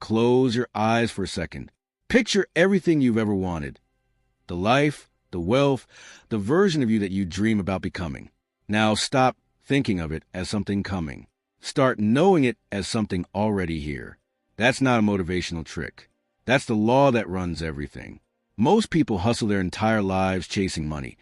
Close your eyes for a second. Picture everything you've ever wanted. The life, the wealth, the version of you that you dream about becoming. Now stop thinking of it as something coming. Start knowing it as something already here. That's not a motivational trick. That's the law that runs everything. Most people hustle their entire lives chasing money,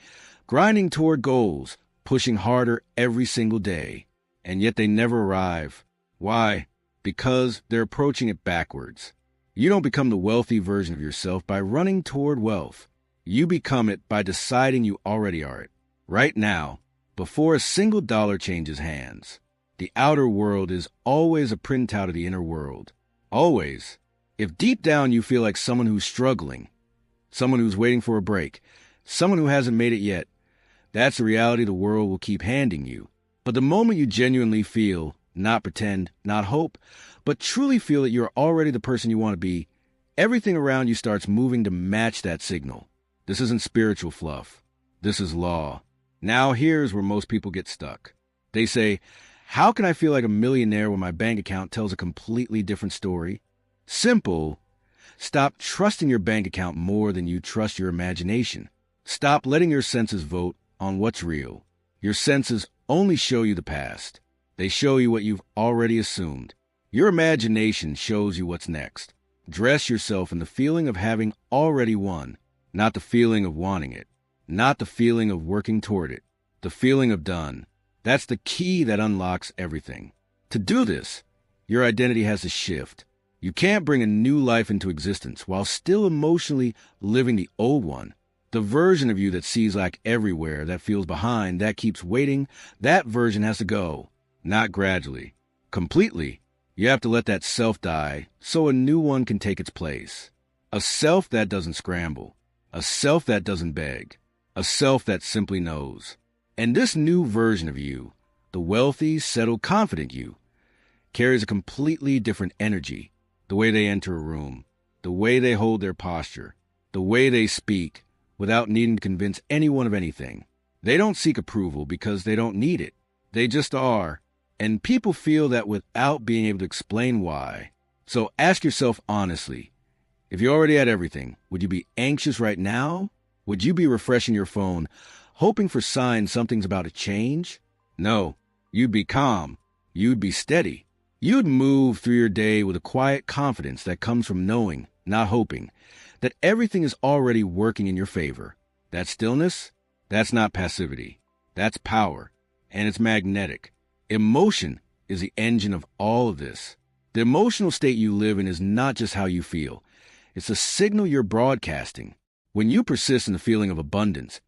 grinding toward goals, pushing harder every single day, and yet they never arrive. Why? Because they're approaching it backwards. You don't become the wealthy version of yourself by running toward wealth. You become it by deciding you already are it. Right now, before a single dollar changes hands. The outer world is always a printout of the inner world. Always. If deep down you feel like someone who's struggling, someone who's waiting for a break, someone who hasn't made it yet, that's the reality the world will keep handing you. But the moment you genuinely feel, not pretend, not hope, but truly feel that you're already the person you want to be, everything around you starts moving to match that signal. This isn't spiritual fluff. This is law. Now here's where most people get stuck. They say, how can I feel like a millionaire when my bank account tells a completely different story? Simple. Stop trusting your bank account more than you trust your imagination. Stop letting your senses vote on what's real. Your senses only show you the past. They show you what you've already assumed. Your imagination shows you what's next. Dress yourself in the feeling of having already won, not the feeling of wanting it, not the feeling of working toward it, the feeling of done. That's the key that unlocks everything. To do this, your identity has to shift. You can't bring a new life into existence while still emotionally living the old one. The version of you that sees lack everywhere, that feels behind, that keeps waiting, that version has to go. Not gradually. Completely. You have to let that self die so a new one can take its place. A self that doesn't scramble. A self that doesn't beg. A self that simply knows. And this new version of you, the wealthy, settled, confident you, carries a completely different energy. The way they enter a room, the way they hold their posture, the way they speak without needing to convince anyone of anything. They don't seek approval because they don't need it. They just are. And people feel that without being able to explain why. So ask yourself honestly, if you already had everything, would you be anxious right now? Would you be refreshing your phone, hoping for signs something's about to change? No, you'd be calm. You'd be steady. You'd move through your day with a quiet confidence that comes from knowing, not hoping, that everything is already working in your favor. That stillness, that's not passivity. That's power, and it's magnetic. Emotion is the engine of all of this. The emotional state you live in is not just how you feel. It's a signal you're broadcasting. When you persist in the feeling of abundance,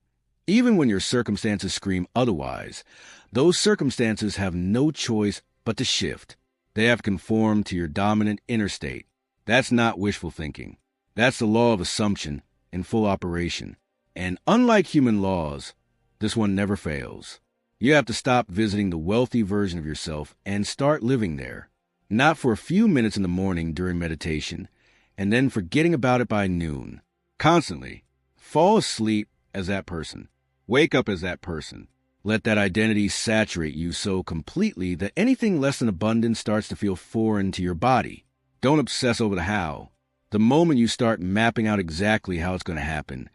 even when your circumstances scream otherwise, those circumstances have no choice but to shift. They have conformed to your dominant inner state. That's not wishful thinking. That's the law of assumption in full operation. And unlike human laws, this one never fails. You have to stop visiting the wealthy version of yourself and start living there. Not for a few minutes in the morning during meditation, and then forgetting about it by noon. Constantly. Fall asleep as that person. Wake up as that person. Let that identity saturate you so completely that anything less than abundance starts to feel foreign to your body. Don't obsess over the how. The moment you start mapping out exactly how it's going to happen,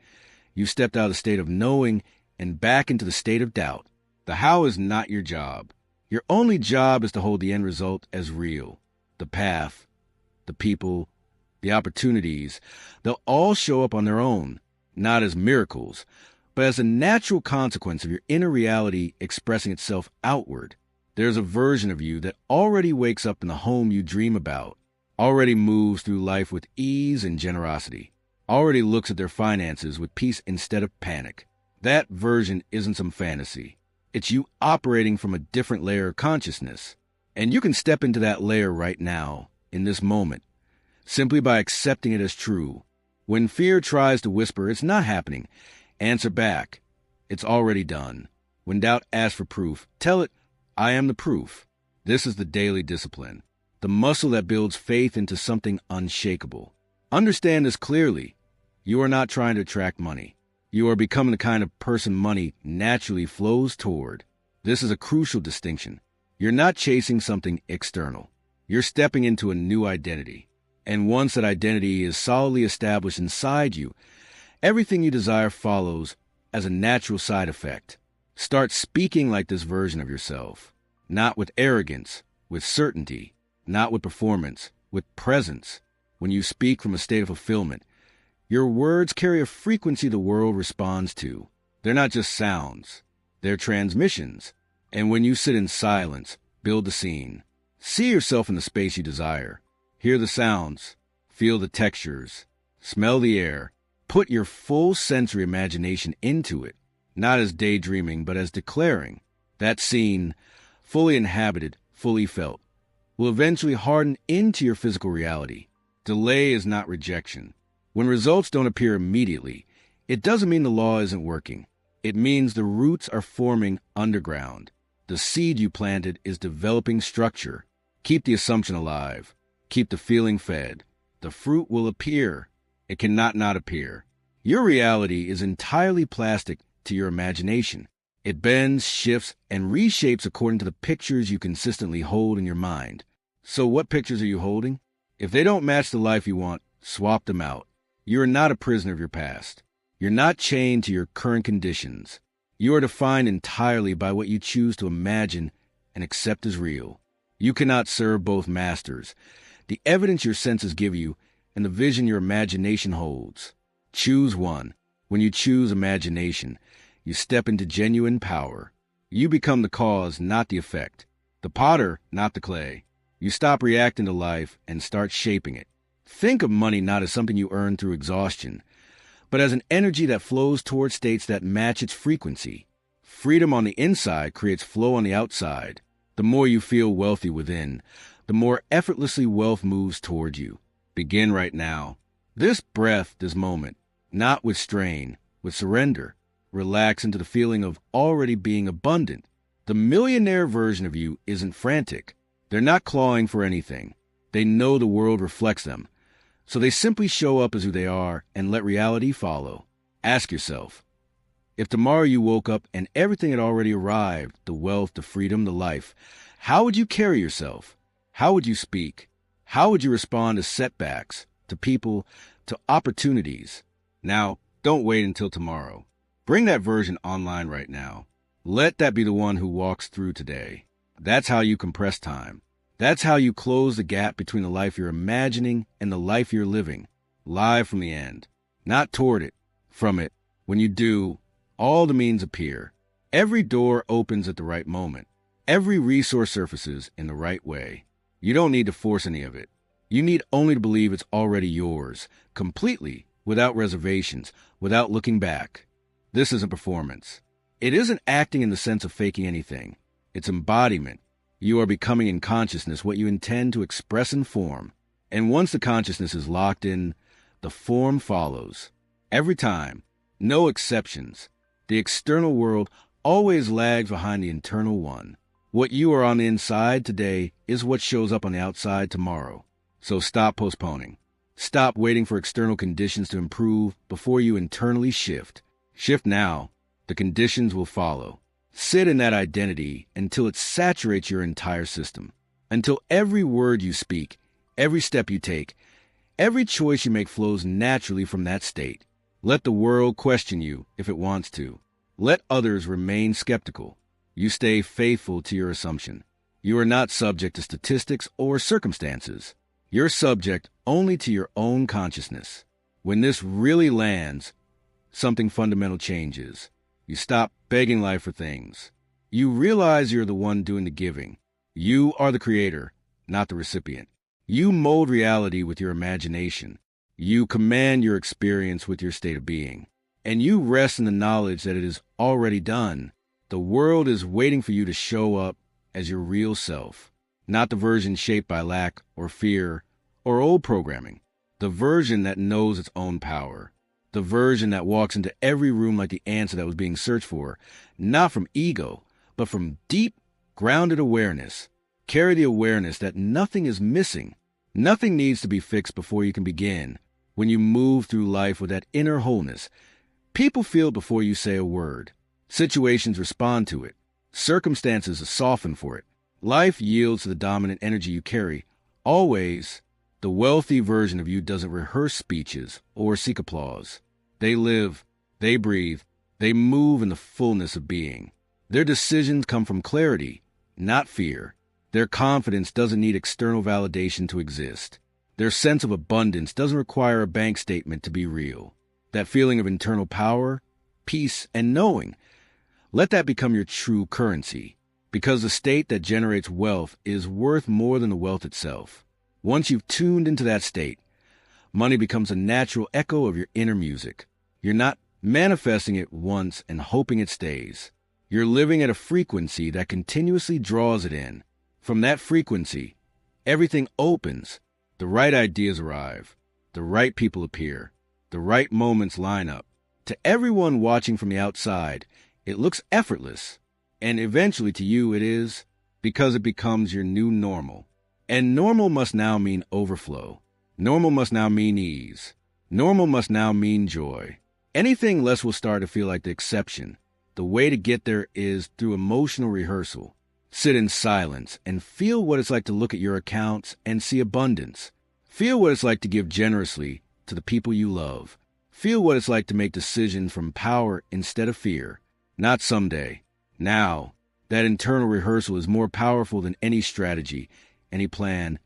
you stepped out of the state of knowing and back into the state of doubt. The how is not your job. Your only job is to hold the end result as real. The path, the people, the opportunities, they'll all show up on their own, not as miracles, but as a natural consequence of your inner reality expressing itself outward. There's a version of you that already wakes up in the home you dream about, already moves through life with ease and generosity, already looks at their finances with peace instead of panic. That version isn't some fantasy. It's you operating from a different layer of consciousness. And you can step into that layer right now, in this moment, simply by accepting it as true. When fear tries to whisper, it's not happening, answer back, it's already done. When doubt asks for proof, tell it, I am the proof. This is the daily discipline, the muscle that builds faith into something unshakable. Understand this clearly. You are not trying to attract money. You are becoming the kind of person money naturally flows toward. This is a crucial distinction. You're not chasing something external. You're stepping into a new identity. And once that identity is solidly established inside you, everything you desire follows as a natural side effect. Start speaking like this version of yourself, not with arrogance, with certainty, not with performance, with presence. When you speak from a state of fulfillment, your words carry a frequency the world responds to. They're not just sounds, they're transmissions. And when you sit in silence, build the scene. See yourself in the space you desire. Hear the sounds, feel the textures, smell the air. Put your full sensory imagination into it, not as daydreaming, but as declaring. That scene, fully inhabited, fully felt, will eventually harden into your physical reality. Delay is not rejection. When results don't appear immediately, it doesn't mean the law isn't working. It means the roots are forming underground. The seed you planted is developing structure. Keep the assumption alive. Keep the feeling fed. The fruit will appear. It cannot not appear. Your reality is entirely plastic to your imagination. It bends, shifts, and reshapes according to the pictures you consistently hold in your mind. So what pictures are you holding? If they don't match the life you want, swap them out. You are not a prisoner of your past. You're not chained to your current conditions. You are defined entirely by what you choose to imagine and accept as real. You cannot serve both masters. The evidence your senses give you and the vision your imagination holds. Choose one. When you choose imagination, you step into genuine power. You become the cause, not the effect. The potter, not the clay. You stop reacting to life and start shaping it. Think of money not as something you earn through exhaustion, but as an energy that flows toward states that match its frequency. Freedom on the inside creates flow on the outside. The more you feel wealthy within, the more effortlessly wealth moves toward you. Begin right now. This breath, this moment, not with strain, with surrender. Relax into the feeling of already being abundant. The millionaire version of you isn't frantic. They're not clawing for anything. They know the world reflects them. So they simply show up as who they are and let reality follow. Ask yourself, if tomorrow you woke up and everything had already arrived, the wealth, the freedom, the life, how would you carry yourself? How would you speak? How would you respond to setbacks, to people, to opportunities? Now, don't wait until tomorrow. Bring that version online right now. Let that be the one who walks through today. That's how you compress time. That's how you close the gap between the life you're imagining and the life you're living. Live from the end. Not toward it, from it. When you do, all the means appear. Every door opens at the right moment. Every resource surfaces in the right way. You don't need to force any of it. You need only to believe it's already yours, completely, without reservations, without looking back. This isn't performance. It isn't acting in the sense of faking anything. It's embodiment. You are becoming in consciousness what you intend to express in form. And once the consciousness is locked in, the form follows. Every time. No exceptions. The external world always lags behind the internal one. What you are on the inside today is what shows up on the outside tomorrow. So stop postponing. Stop waiting for external conditions to improve before you internally shift. Shift now. The conditions will follow. Sit in that identity until it saturates your entire system. Until every word you speak, every step you take, every choice you make flows naturally from that state. Let the world question you if it wants to. Let others remain skeptical. You stay faithful to your assumption. You are not subject to statistics or circumstances. You're subject only to your own consciousness. When this really lands, something fundamental changes. You stop begging life for things. You realize you're the one doing the giving. You are the creator, not the recipient. You mold reality with your imagination. You command your experience with your state of being. And you rest in the knowledge that it is already done. The world is waiting for you to show up as your real self, not the version shaped by lack or fear or old programming. The version that knows its own power. The version that walks into every room like the answer that was being searched for, not from ego, but from deep, grounded awareness. Carry the awareness that nothing is missing. Nothing needs to be fixed before you can begin. When you move through life with that inner wholeness, people feel it before you say a word. Situations respond to it. Circumstances soften for it. Life yields to the dominant energy you carry, always The wealthy version of you doesn't rehearse speeches or seek applause. They live, they breathe, they move in the fullness of being. Their decisions come from clarity, not fear. Their confidence doesn't need external validation to exist. Their sense of abundance doesn't require a bank statement to be real. That feeling of internal power, peace, and knowing, let that become your true currency, because the state that generates wealth is worth more than the wealth itself. Once you've tuned into that state, money becomes a natural echo of your inner music. You're not manifesting it once and hoping it stays. You're living at a frequency that continuously draws it in. From that frequency, everything opens. The right ideas arrive. The right people appear. The right moments line up. To everyone watching from the outside, it looks effortless. And eventually to you it is, because it becomes your new normal. And normal must now mean overflow. Normal must now mean ease. Normal must now mean joy. Anything less will start to feel like the exception. The way to get there is through emotional rehearsal. Sit in silence and feel what it's like to look at your accounts and see abundance. Feel what it's like to give generously to the people you love. Feel what it's like to make decisions from power instead of fear. Not someday. Now. That internal rehearsal is more powerful than any strategy, any plan,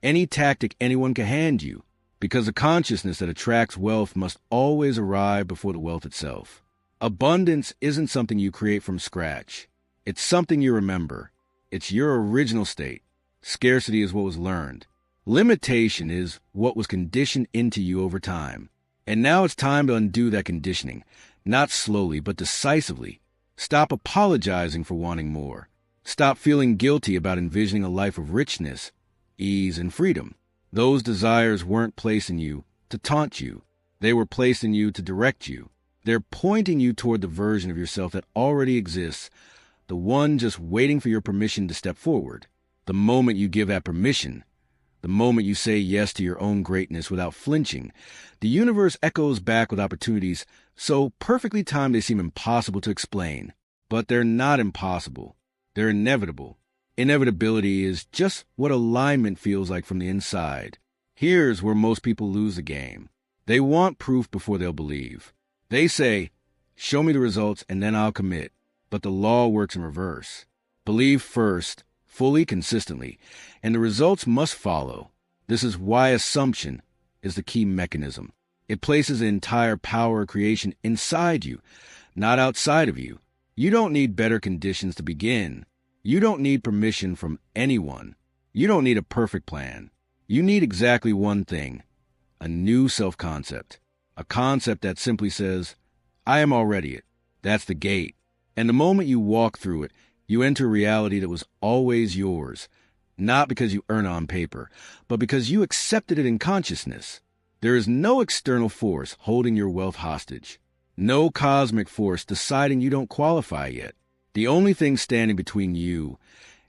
any tactic anyone can hand you, because the consciousness that attracts wealth must always arrive before the wealth itself. Abundance isn't something you create from scratch. It's something you remember. It's your original state. Scarcity is what was learned. Limitation is what was conditioned into you over time. And now it's time to undo that conditioning, not slowly, but decisively. Stop apologizing for wanting more. Stop feeling guilty about envisioning a life of richness, ease, and freedom. Those desires weren't placed in you to taunt you. They were placed in you to direct you. They're pointing you toward the version of yourself that already exists, the one just waiting for your permission to step forward. The moment you give that permission, the moment you say yes to your own greatness without flinching, the universe echoes back with opportunities so perfectly timed they seem impossible to explain. But they're not impossible. They're inevitable. Inevitability is just what alignment feels like from the inside. Here's where most people lose the game. They want proof before they'll believe. They say, show me the results and then I'll commit. But the law works in reverse. Believe first, fully, consistently, and the results must follow. This is why assumption is the key mechanism. It places the entire power of creation inside you, not outside of you. You don't need better conditions to begin. You don't need permission from anyone. You don't need a perfect plan. You need exactly one thing, a new self-concept. A concept that simply says, I am already it. That's the gate. And the moment you walk through it, you enter a reality that was always yours, not because you earn it on paper, but because you accepted it in consciousness. There is no external force holding your wealth hostage. No cosmic force deciding you don't qualify yet. The only thing standing between you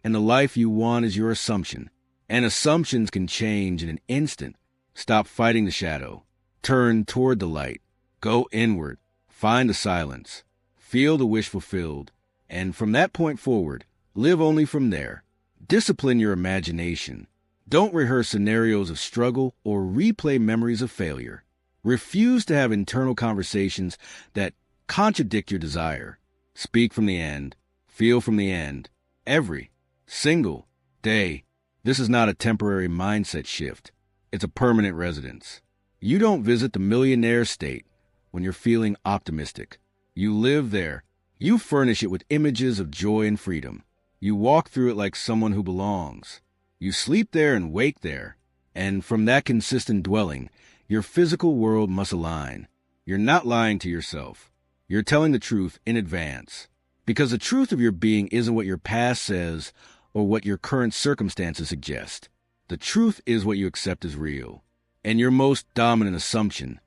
and the life you want is your assumption. And assumptions can change in an instant. Stop fighting the shadow. Turn toward the light. Go inward. Find the silence. Feel the wish fulfilled. And from that point forward, live only from there. Discipline your imagination. Don't rehearse scenarios of struggle or replay memories of failure. Refuse to have internal conversations that contradict your desire. Speak from the end. Feel from the end. Every single day. This is not a temporary mindset shift. It's a permanent residence. You don't visit the millionaire state when you're feeling optimistic. You live there. You furnish it with images of joy and freedom. You walk through it like someone who belongs. You sleep there and wake there. And from that consistent dwelling, your physical world must align. You're not lying to yourself. You're telling the truth in advance. Because the truth of your being isn't what your past says or what your current circumstances suggest. The truth is what you accept as real. And your most dominant assumption,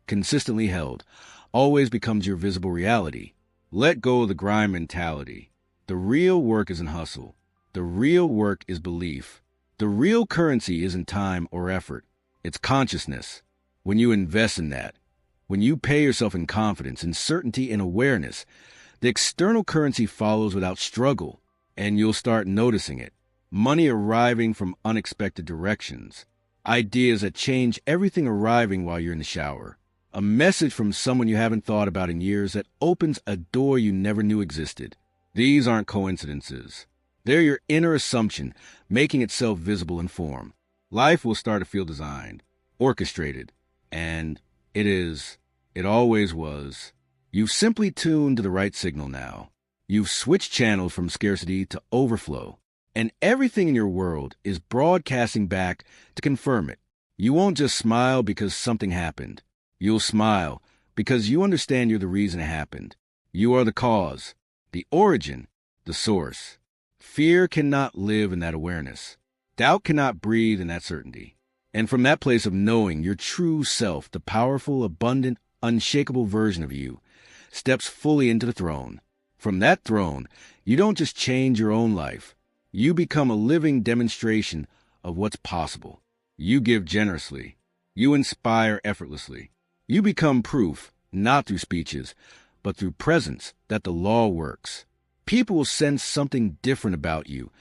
consistently held, always becomes your visible reality. Let go of the grind mentality. The real work isn't hustle. The real work is belief. The real currency isn't time or effort. It's consciousness. When you invest in that, when you pay yourself in confidence, in certainty, and awareness, the external currency follows without struggle, and you'll start noticing it. Money arriving from unexpected directions. Ideas that change everything arriving while you're in the shower. A message from someone you haven't thought about in years that opens a door you never knew existed. These aren't coincidences. They're your inner assumption, making itself visible in form. Life will start to feel designed, orchestrated, and it always was. You've simply tuned to the right signal now. You've switched channels from scarcity to overflow, and everything in your world is broadcasting back to confirm it. You won't just smile because something happened. You'll smile because you understand you're the reason it happened. You are the cause, the origin, the source. Fear cannot live in that awareness. Doubt cannot breathe in that certainty. And from that place of knowing your true self, the powerful, abundant, unshakable version of you steps fully into the throne. From that throne, you don't just change your own life. You become a living demonstration of what's possible. You give generously. You inspire effortlessly. You become proof, not through speeches, but through presence, that the law works. People will sense something different about you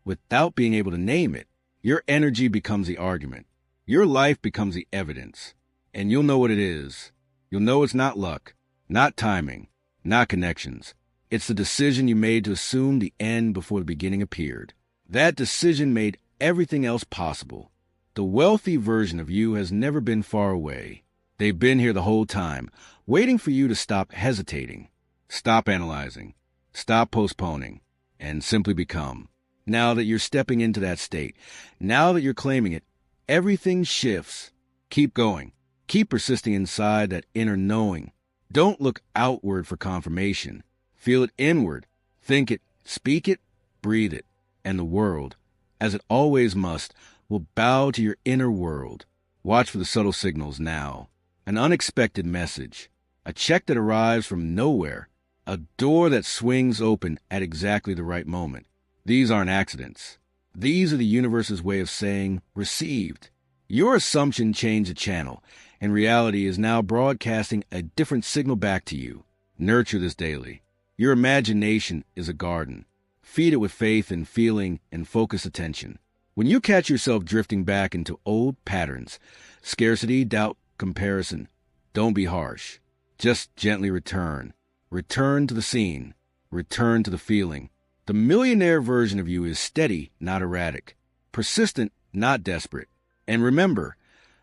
without being able to name it. Your energy becomes the argument. Your life becomes the evidence. And you'll know what it is. You'll know it's not luck, not timing, not connections. It's the decision you made to assume the end before the beginning appeared. That decision made everything else possible. The wealthy version of you has never been far away. They've been here the whole time, waiting for you to stop hesitating, stop analyzing, stop postponing, and simply become. Now that you're stepping into that state, now that you're claiming it, everything shifts. Keep going. Keep persisting inside that inner knowing. Don't look outward for confirmation. Feel it inward. Think it, speak it, breathe it. And the world, as it always must, will bow to your inner world. Watch for the subtle signals now. An unexpected message. A check that arrives from nowhere. A door that swings open at exactly the right moment. These aren't accidents. These are the universe's way of saying, received. Your assumption changed the channel, and reality is now broadcasting a different signal back to you. Nurture this daily. Your imagination is a garden. Feed it with faith and feeling and focused attention. When you catch yourself drifting back into old patterns, scarcity, doubt, comparison, don't be harsh. Just gently return. Return to the scene. Return to the feeling. The millionaire version of you is steady, not erratic. Persistent, not desperate. And remember,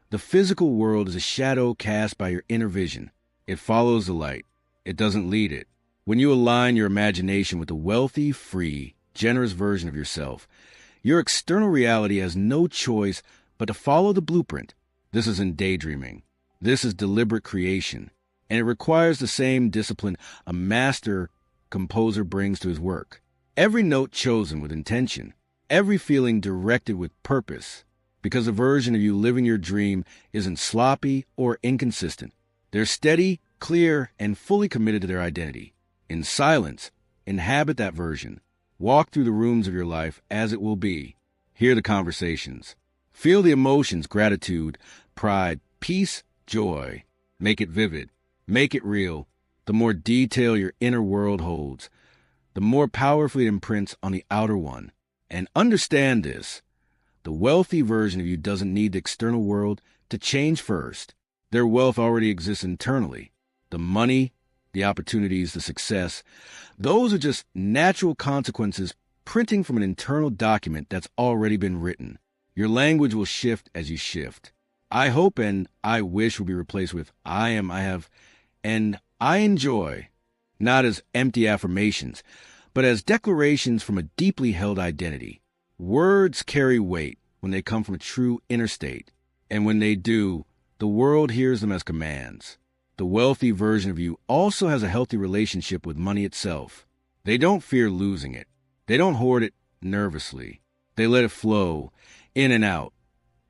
the physical world is a shadow cast by your inner vision. It follows the light. It doesn't lead it. When you align your imagination with the wealthy, free, generous version of yourself, your external reality has no choice but to follow the blueprint. This isn't daydreaming. This is deliberate creation, and it requires the same discipline a master composer brings to his work. Every note chosen with intention, every feeling directed with purpose, because the version of you living your dream isn't sloppy or inconsistent. They're steady, clear, and fully committed to their identity. In silence, inhabit that version. Walk through the rooms of your life as it will be. Hear the conversations. Feel the emotions, gratitude, pride, peace, joy. Make it vivid. Make it real. The more detail your inner world holds, the more powerfully it imprints on the outer one. And understand this. The wealthy version of you doesn't need the external world to change first. Their wealth already exists internally. The money, the opportunities, the success, those are just natural consequences printing from an internal document that's already been written. Your language will shift as you shift. I hope and I wish will be replaced with I am, I have, and I enjoy, not as empty affirmations, but as declarations from a deeply held identity. Words carry weight when they come from a true inner state, and when they do, the world hears them as commands. The wealthy version of you also has a healthy relationship with money itself. They don't fear losing it. They don't hoard it nervously. They let it flow in and out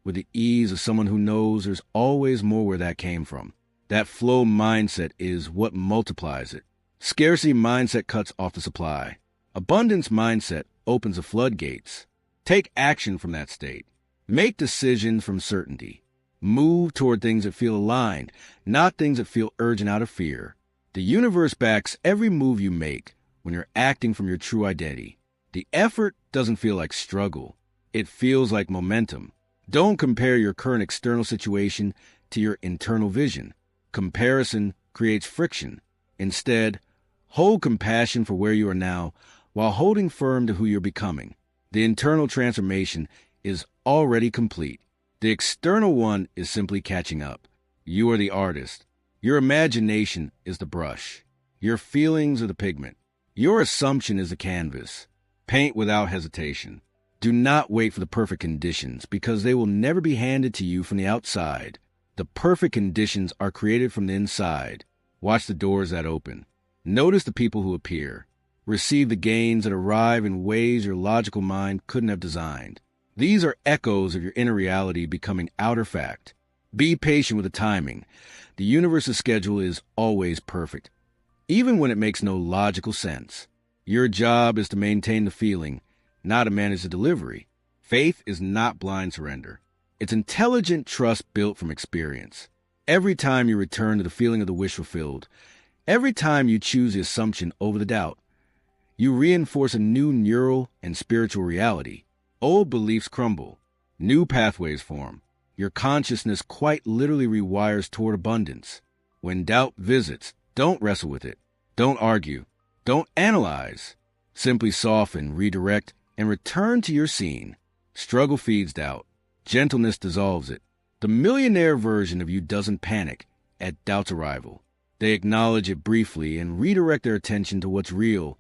with the ease of someone who knows there's always more where that came from. That flow mindset is what multiplies it. Scarcity mindset cuts off the supply. Abundance mindset opens the floodgates. Take action from that state. Make decisions from certainty. Move toward things that feel aligned, not things that feel urgent out of fear. The universe backs every move you make when you're acting from your true identity. The effort doesn't feel like struggle. It feels like momentum. Don't compare your current external situation to your internal vision. Comparison creates friction. Instead, hold compassion for where you are now while holding firm to who you're becoming. The internal transformation is already complete. The external one is simply catching up. You are the artist. Your imagination is the brush. Your feelings are the pigment. Your assumption is the canvas. Paint without hesitation. Do not wait for the perfect conditions because they will never be handed to you from the outside. The perfect conditions are created from the inside. Watch the doors that open. Notice the people who appear. Receive the gains that arrive in ways your logical mind couldn't have designed. These are echoes of your inner reality becoming outer fact. Be patient with the timing. The universe's schedule is always perfect, even when it makes no logical sense. Your job is to maintain the feeling, not to manage the delivery. Faith is not blind surrender. It's intelligent trust built from experience. Every time you return to the feeling of the wish fulfilled, every time you choose the assumption over the doubt, you reinforce a new neural and spiritual reality. Old beliefs crumble. New pathways form. Your consciousness quite literally rewires toward abundance. When doubt visits, don't wrestle with it. Don't argue. Don't analyze. Simply soften, redirect, and return to your scene. Struggle feeds doubt. Gentleness dissolves it. The millionaire version of you doesn't panic at doubt's arrival. They acknowledge it briefly and redirect their attention to what's real,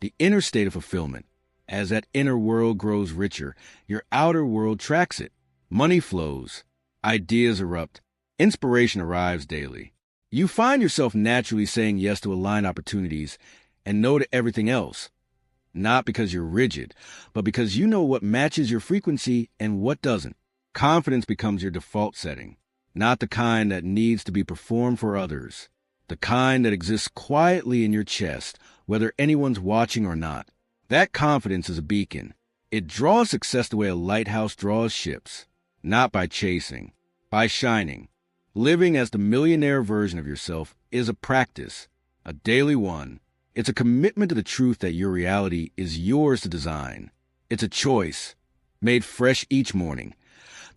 the inner state of fulfillment. As that inner world grows richer, your outer world tracks it. Money flows. Ideas erupt. Inspiration arrives daily. You find yourself naturally saying yes to aligned opportunities and no to everything else. Not because you're rigid, but because you know what matches your frequency and what doesn't. Confidence becomes your default setting, not the kind that needs to be performed for others. The kind that exists quietly in your chest, whether anyone's watching or not. That confidence is a beacon. It draws success the way a lighthouse draws ships, not by chasing, by shining. Living as the millionaire version of yourself is a practice, a daily one. It's a commitment to the truth that your reality is yours to design. It's a choice, made fresh each morning,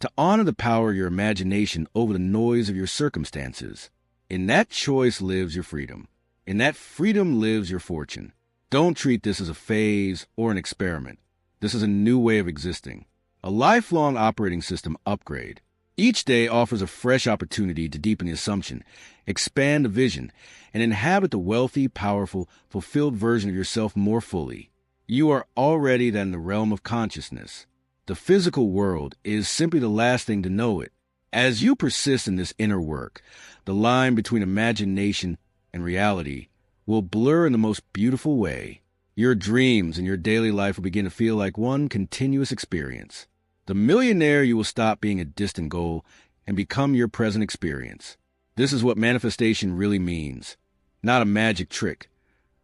to honor the power of your imagination over the noise of your circumstances. In that choice lives your freedom. In that freedom lives your fortune. Don't treat this as a phase or an experiment. This is a new way of existing, a lifelong operating system upgrade. Each day offers a fresh opportunity to deepen the assumption, expand the vision, and inhabit the wealthy, powerful, fulfilled version of yourself more fully. You are already in the realm of consciousness. The physical world is simply the last thing to know it. As you persist in this inner work, the line between imagination and reality will blur in the most beautiful way. Your dreams and your daily life will begin to feel like one continuous experience. The millionaire, you will stop being a distant goal and become your present experience. This is what manifestation really means. Not a magic trick,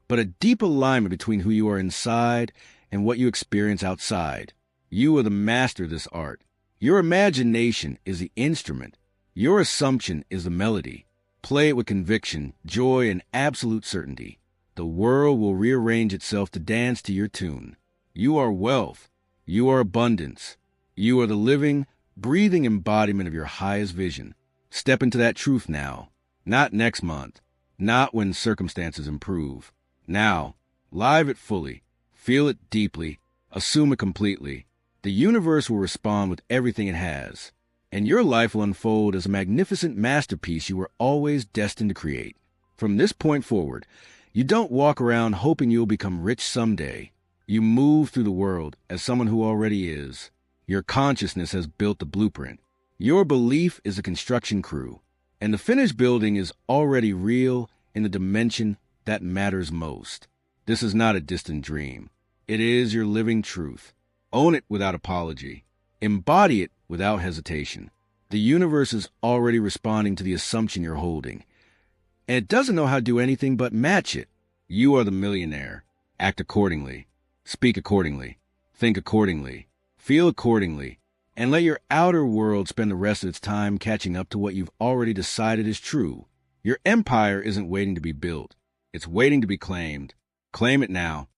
but a deep alignment between who you are inside and what you experience outside. You are the master of this art. Your imagination is the instrument. Your assumption is the melody. Play it with conviction, joy, and absolute certainty. The world will rearrange itself to dance to your tune. You are wealth. You are abundance. You are the living, breathing embodiment of your highest vision. Step into that truth now. Not next month. Not when circumstances improve. Now, live it fully. Feel it deeply. Assume it completely. The universe will respond with everything it has. And your life will unfold as a magnificent masterpiece you were always destined to create. From this point forward, you don't walk around hoping you'll become rich someday. You move through the world as someone who already is. Your consciousness has built the blueprint. Your belief is a construction crew, and the finished building is already real in the dimension that matters most. This is not a distant dream. It is your living truth. Own it without apology. Embody it without hesitation. The universe is already responding to the assumption you're holding, and it doesn't know how to do anything but match it. You are the millionaire. Act accordingly. Speak accordingly. Think accordingly. Feel accordingly. And let your outer world spend the rest of its time catching up to what you've already decided is true. Your empire isn't waiting to be built. It's waiting to be claimed. Claim it now.